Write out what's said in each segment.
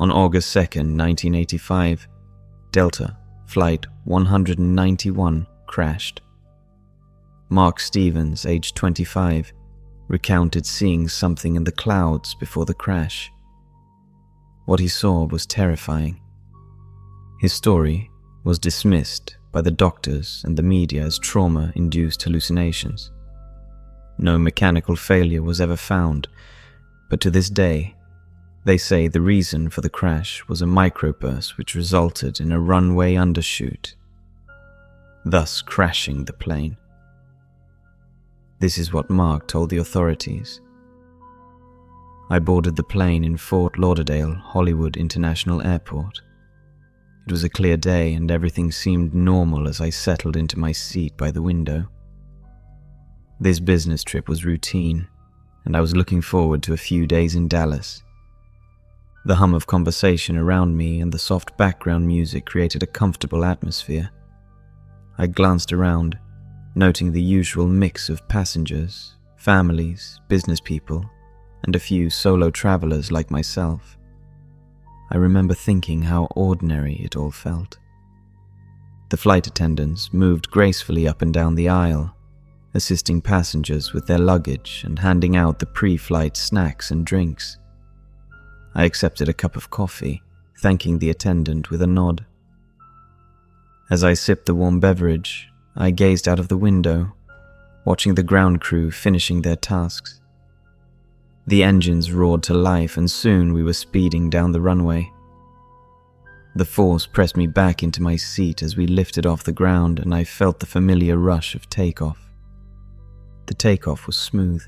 On August 2nd, 1985, Delta Flight 191 crashed. Mark Stevens, age 25, recounted seeing something in the clouds before the crash. What he saw was terrifying. His story was dismissed by the doctors and the media as trauma-induced hallucinations. No mechanical failure was ever found, but to this day, they say the reason for the crash was a microburst which resulted in a runway undershoot, thus crashing the plane. This is what Mark told the authorities. I boarded the plane in Fort Lauderdale Hollywood International Airport. It was a clear day and everything seemed normal as I settled into my seat by the window. This business trip was routine, and I was looking forward to a few days in Dallas. The hum of conversation around me and the soft background music created a comfortable atmosphere. I glanced around, noting the usual mix of passengers, families, business people, and a few solo travelers like myself. I remember thinking how ordinary it all felt. The flight attendants moved gracefully up and down the aisle, assisting passengers with their luggage and handing out the pre-flight snacks and drinks. I accepted a cup of coffee, thanking the attendant with a nod. As I sipped the warm beverage, I gazed out of the window, watching the ground crew finishing their tasks. The engines roared to life and soon we were speeding down the runway. The force pressed me back into my seat as we lifted off the ground and I felt the familiar rush of takeoff. The takeoff was smooth.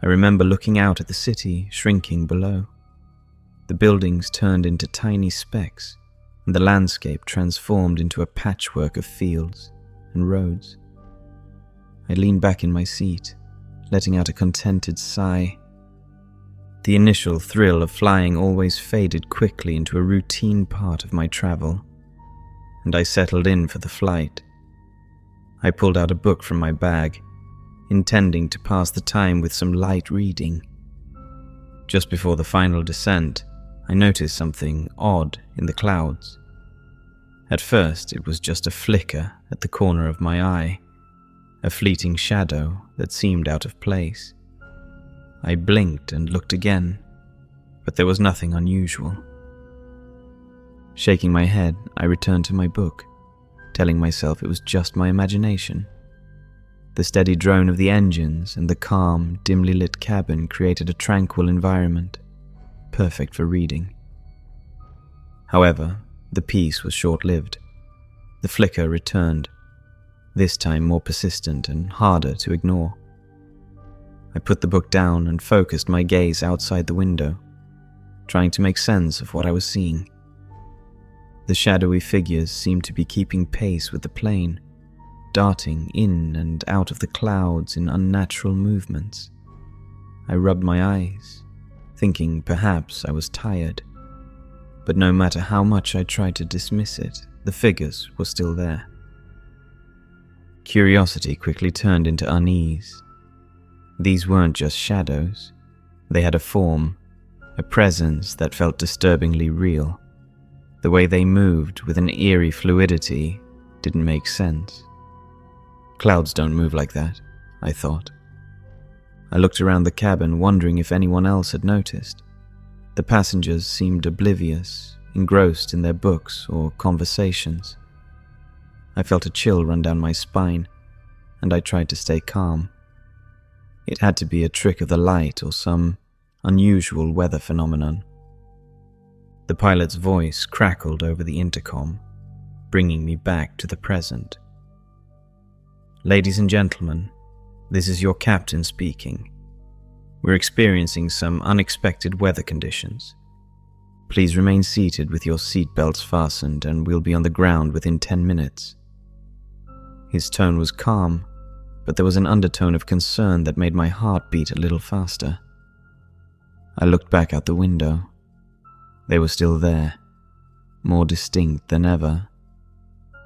I remember looking out at the city shrinking below. The buildings turned into tiny specks and the landscape transformed into a patchwork of fields and roads. I leaned back in my seat, letting out a contented sigh. The initial thrill of flying always faded quickly into a routine part of my travel, and I settled in for the flight. I pulled out a book from my bag, intending to pass the time with some light reading. Just before the final descent, I noticed something odd in the clouds. At first, it was just a flicker at the corner of my eye, a fleeting shadow that seemed out of place. I blinked and looked again, but there was nothing unusual. Shaking my head, I returned to my book, telling myself it was just my imagination. The steady drone of the engines and the calm, dimly lit cabin created a tranquil environment, perfect for reading. However, the peace was short-lived. The flicker returned, this time more persistent and harder to ignore. I put the book down and focused my gaze outside the window, trying to make sense of what I was seeing. The shadowy figures seemed to be keeping pace with the plane, darting in and out of the clouds in unnatural movements. I rubbed my eyes, thinking perhaps I was tired. But no matter how much I tried to dismiss it, the figures were still there. Curiosity quickly turned into unease. These weren't just shadows. They had a form, a presence that felt disturbingly real. The way they moved with an eerie fluidity didn't make sense. Clouds don't move like that, I thought. I looked around the cabin, wondering if anyone else had noticed. The passengers seemed oblivious, engrossed in their books or conversations. I felt a chill run down my spine, and I tried to stay calm. It had to be a trick of the light or some unusual weather phenomenon. The pilot's voice crackled over the intercom, bringing me back to the present. "Ladies and gentlemen, this is your captain speaking. We're experiencing some unexpected weather conditions. Please remain seated with your seatbelts fastened and we'll be on the ground within 10 minutes. His tone was calm, but there was an undertone of concern that made my heart beat a little faster. I looked back out the window. They were still there, more distinct than ever.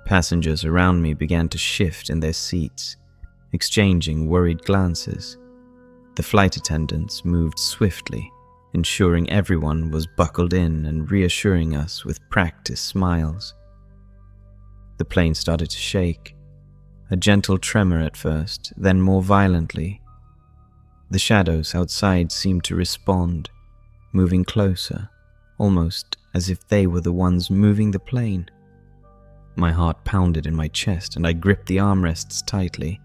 Passengers around me began to shift in their seats, exchanging worried glances. The flight attendants moved swiftly, ensuring everyone was buckled in and reassuring us with practiced smiles. The plane started to shake, a gentle tremor at first, then more violently. The shadows outside seemed to respond, moving closer, almost as if they were the ones moving the plane. My heart pounded in my chest and I gripped the armrests tightly.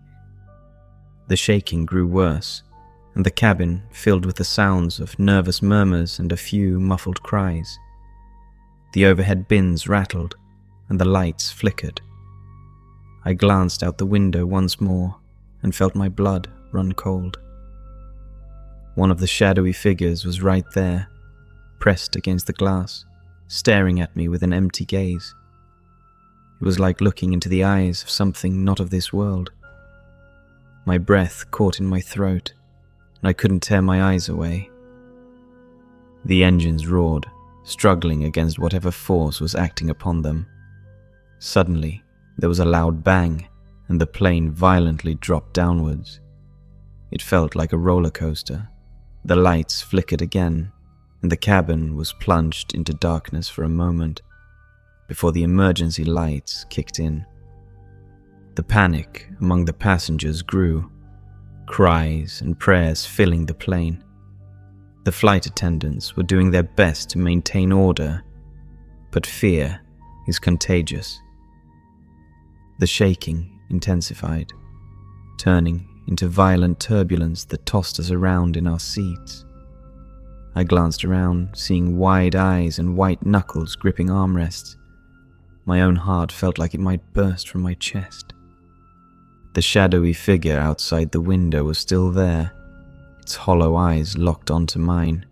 The shaking grew worse, and the cabin filled with the sounds of nervous murmurs and a few muffled cries. The overhead bins rattled, and the lights flickered. I glanced out the window once more and felt my blood run cold. One of the shadowy figures was right there, pressed against the glass, staring at me with an empty gaze. It was like looking into the eyes of something not of this world. My breath caught in my throat, and I couldn't tear my eyes away. The engines roared, struggling against whatever force was acting upon them. Suddenly, there was a loud bang, and the plane violently dropped downwards. It felt like a roller coaster. The lights flickered again, and the cabin was plunged into darkness for a moment, before the emergency lights kicked in. The panic among the passengers grew, cries and prayers filling the plane. The flight attendants were doing their best to maintain order, but fear is contagious. The shaking intensified, turning into violent turbulence that tossed us around in our seats. I glanced around, seeing wide eyes and white knuckles gripping armrests. My own heart felt like it might burst from my chest. The shadowy figure outside the window was still there, its hollow eyes locked onto mine.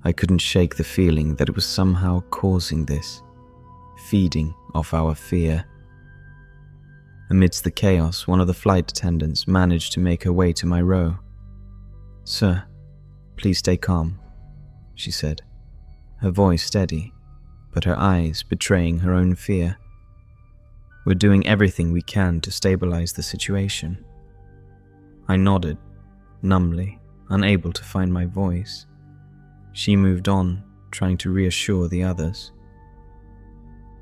I couldn't shake the feeling that it was somehow causing this, feeding off our fear. Amidst the chaos, one of the flight attendants managed to make her way to my row. "Sir, please stay calm," she said, her voice steady, but her eyes betraying her own fear. "We're doing everything we can to stabilize the situation." I nodded, numbly, unable to find my voice. She moved on, trying to reassure the others.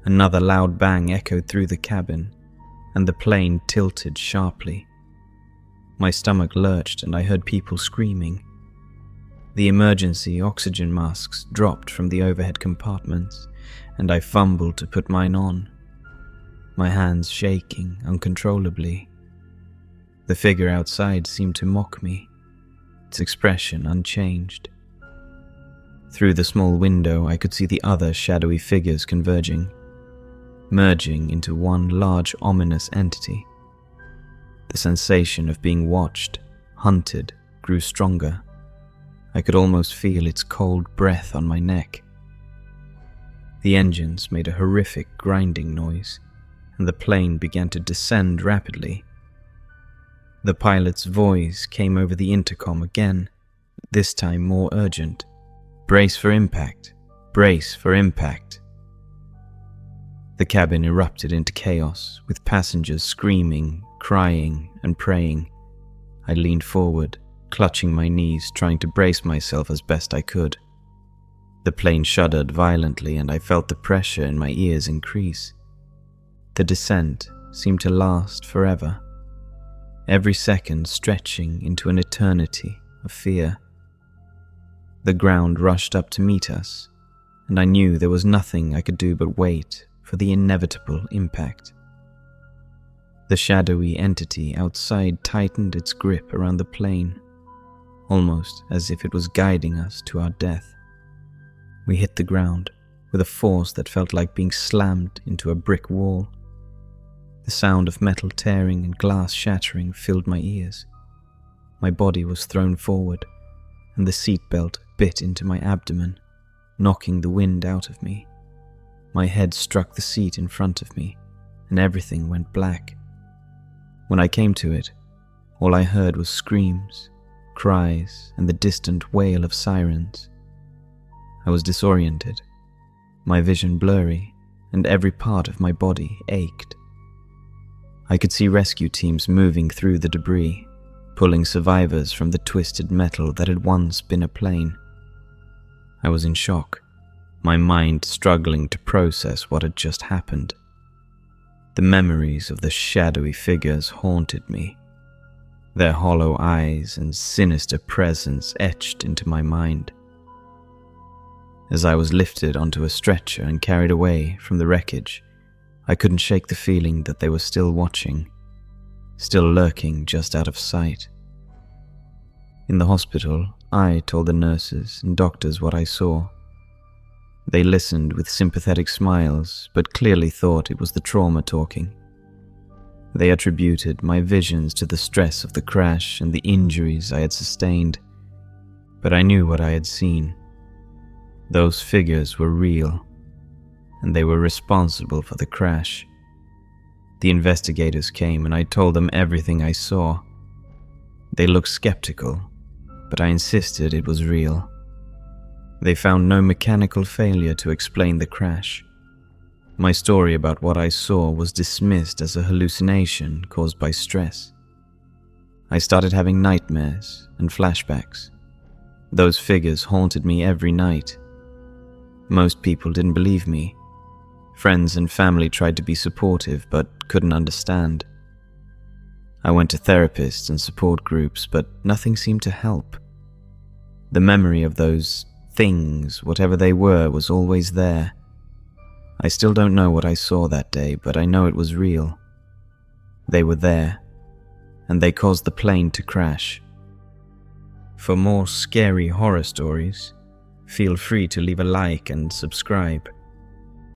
Another loud bang echoed through the cabin, and the plane tilted sharply. My stomach lurched and I heard people screaming. The emergency oxygen masks dropped from the overhead compartments, and I fumbled to put mine on, my hands shaking uncontrollably. The figure outside seemed to mock me, its expression unchanged. Through the small window I could see the other shadowy figures converging, merging into one large ominous entity. The sensation of being watched, hunted, grew stronger. I could almost feel its cold breath on my neck. The engines made a horrific grinding noise, and the plane began to descend rapidly. The pilot's voice came over the intercom again, this time more urgent. "Brace for impact! Brace for impact!" The cabin erupted into chaos, with passengers screaming, crying, and praying. I leaned forward, clutching my knees, trying to brace myself as best I could. The plane shuddered violently, and I felt the pressure in my ears increase. The descent seemed to last forever, every second stretching into an eternity of fear. The ground rushed up to meet us, and I knew there was nothing I could do but wait for the inevitable impact. The shadowy entity outside tightened its grip around the plane, almost as if it was guiding us to our death. We hit the ground with a force that felt like being slammed into a brick wall. The sound of metal tearing and glass shattering filled my ears. My body was thrown forward, and the seatbelt bit into my abdomen, knocking the wind out of me. My head struck the seat in front of me, and everything went black. When I came to it, all I heard was screams, cries, and the distant wail of sirens. I was disoriented, my vision blurry, and every part of my body ached. I could see rescue teams moving through the debris, pulling survivors from the twisted metal that had once been a plane. I was in shock, my mind struggling to process what had just happened. The memories of the shadowy figures haunted me, their hollow eyes and sinister presence etched into my mind. As I was lifted onto a stretcher and carried away from the wreckage, I couldn't shake the feeling that they were still watching, still lurking just out of sight. In the hospital, I told the nurses and doctors what I saw. They listened with sympathetic smiles, but clearly thought it was the trauma talking. They attributed my visions to the stress of the crash and the injuries I had sustained, but I knew what I had seen. Those figures were real, and they were responsible for the crash. The investigators came and I told them everything I saw. They looked skeptical, but I insisted it was real. They found no mechanical failure to explain the crash. My story about what I saw was dismissed as a hallucination caused by stress. I started having nightmares and flashbacks. Those figures haunted me every night. Most people didn't believe me. Friends and family tried to be supportive but couldn't understand. I went to therapists and support groups, but nothing seemed to help. The memory of those things, whatever they were, was always there. I still don't know what I saw that day, but I know it was real. They were there, and they caused the plane to crash. For more scary horror stories, feel free to leave a like and subscribe.